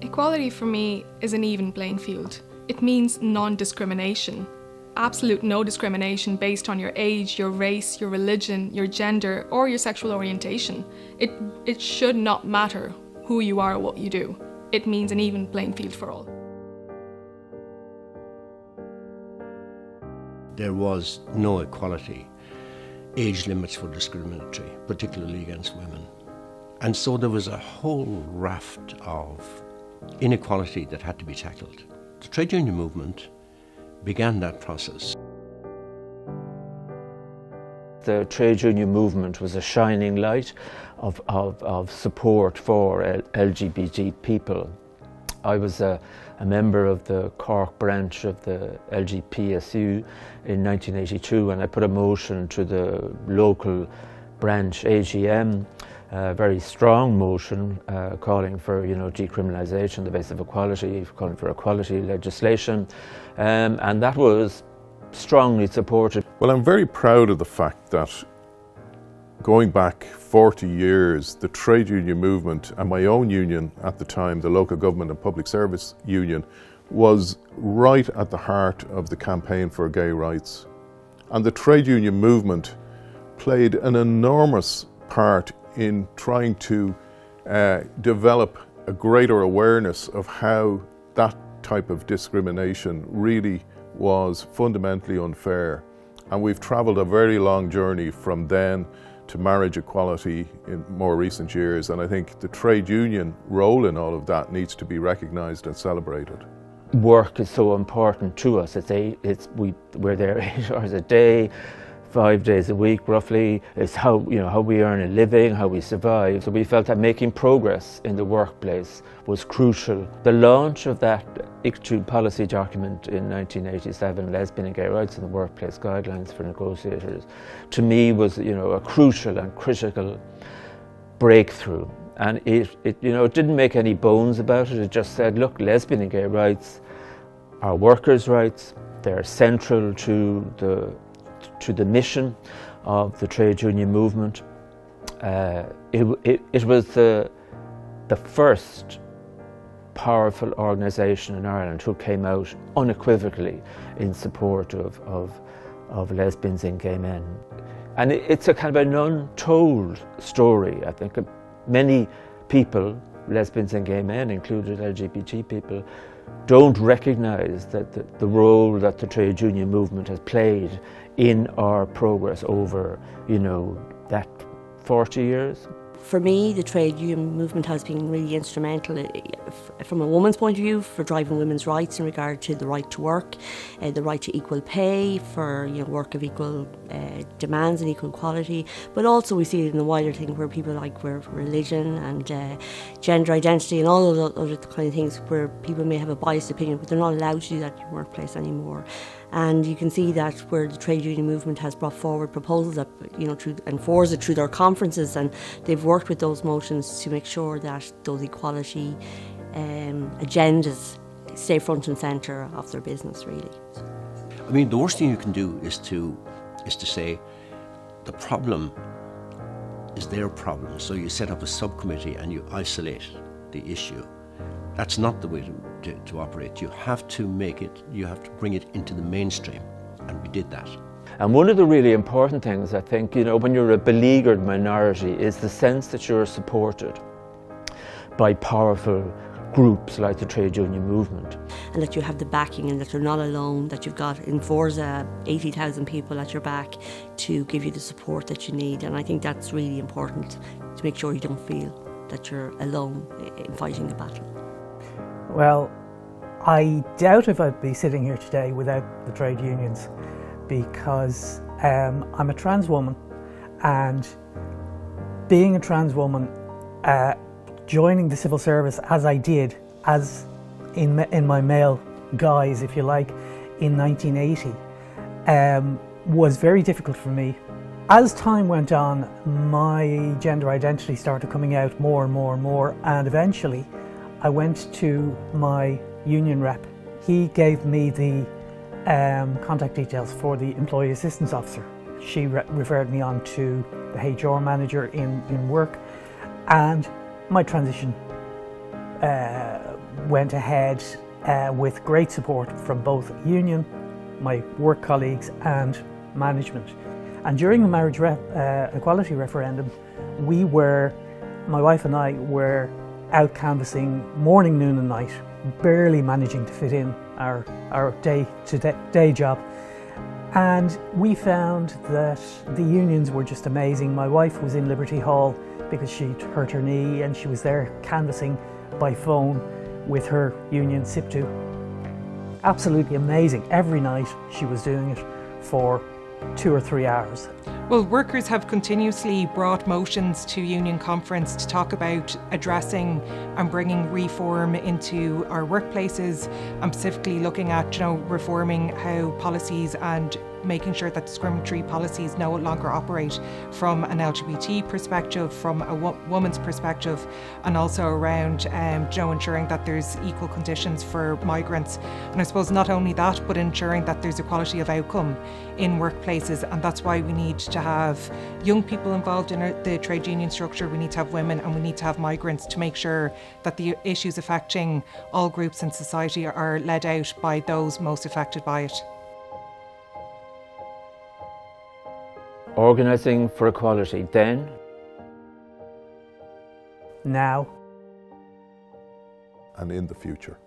Equality for me is an even playing field. It means non-discrimination. Absolute no discrimination based on your age, your race, your religion, your gender, or your sexual orientation. It should not matter who you are or what you do. It means an even playing field for all. There was no equality. Age limits were discriminatory, particularly against women. And so there was a whole raft of inequality that had to be tackled. The trade union movement began that process. The trade union movement was a shining light of support for LGBT people. I was a member of the Cork branch of the LGBTQ in 1982, and I put a motion to the local branch AGM, a very strong motion calling for decriminalisation on the basis of equality, calling for equality legislation, and that was strongly supported. Well, I'm very proud of the fact that going back 40 years, the trade union movement and my own union at the time, the Local Government and Public Service Union, was right at the heart of the campaign for gay rights. And the trade union movement played an enormous part in trying to develop a greater awareness of how that type of discrimination really was fundamentally unfair. And we've travelled a very long journey from then to marriage equality in more recent years, and I think the trade union role in all of that needs to be recognised and celebrated. Work is so important to us. We're there 8 hours a day, 5 days a week roughly. It's how we earn a living, how we survive. So we felt that making progress in the workplace was crucial. The launch of that ICTU policy document in 1987, Lesbian and Gay Rights in the Workplace Guidelines for Negotiators, to me was a crucial and critical breakthrough. And it didn't make any bones about it. It just said, look, lesbian and gay rights are workers' rights. They're central to the mission of the trade union movement. It was the first powerful organisation in Ireland who came out unequivocally in support of lesbians and gay men. And it's a kind of an untold story, I think. Many people, lesbians and gay men, included LGBT people, don't recognise that the role that the trade union movement has played in our progress over, that 40 years. For me, the trade union movement has been really instrumental from a woman's point of view for driving women's rights in regard to the right to work, the right to equal pay, for work of equal demands and equal quality. But also we see it in the wider thing where people where religion and gender identity and all of those other kind of things where people may have a biased opinion, but they're not allowed to do that in your workplace anymore. And you can see that where the trade union movement has brought forward proposals that, enforce it through their conferences, and they've worked with those motions to make sure that those equality agendas stay front and centre of their business, really. I mean, the worst thing you can do is to say the problem is their problem. So you set up a subcommittee and you isolate the issue. That's not the way to operate. You have to bring it into the mainstream, and we did that. And one of the really important things, I think, when you're a beleaguered minority, is the sense that you're supported by powerful groups like the trade union movement. And that you have the backing and that you're not alone, that you've got in Forza 80,000 people at your back to give you the support that you need. And I think that's really important, to make sure you don't feel that you're alone in fighting the battle. Well, I doubt if I'd be sitting here today without the trade unions, because I'm a trans woman, and being a trans woman, joining the civil service as I did, as in my male guise, if you like, in 1980, was very difficult for me. As time went on, my gender identity started coming out more and more and more, and eventually I went to my union rep. He gave me the contact details for the employee assistance officer. She referred me on to the HR manager in work, and my transition went ahead with great support from both union, my work colleagues and management. And during the marriage equality referendum, my wife and I were out canvassing morning, noon and night, barely managing to fit in our day job. And we found that the unions were just amazing. My wife was in Liberty Hall because she'd hurt her knee, and she was there canvassing by phone with her union SIPTU. Absolutely amazing. Every night she was doing it for 2 or 3 hours. Well, workers have continuously brought motions to Union Conference to talk about addressing and bringing reform into our workplaces, and specifically looking at, reforming how policies and making sure that discriminatory policies no longer operate from an LGBT perspective, from a woman's perspective, and also around ensuring that there's equal conditions for migrants. And I suppose not only that, but ensuring that there's equality of outcome in workplaces. And that's why we need to have young people involved in the trade union structure, we need to have women, and we need to have migrants, to make sure that the issues affecting all groups in society are led out by those most affected by it. Organising for equality then, now, and in the future.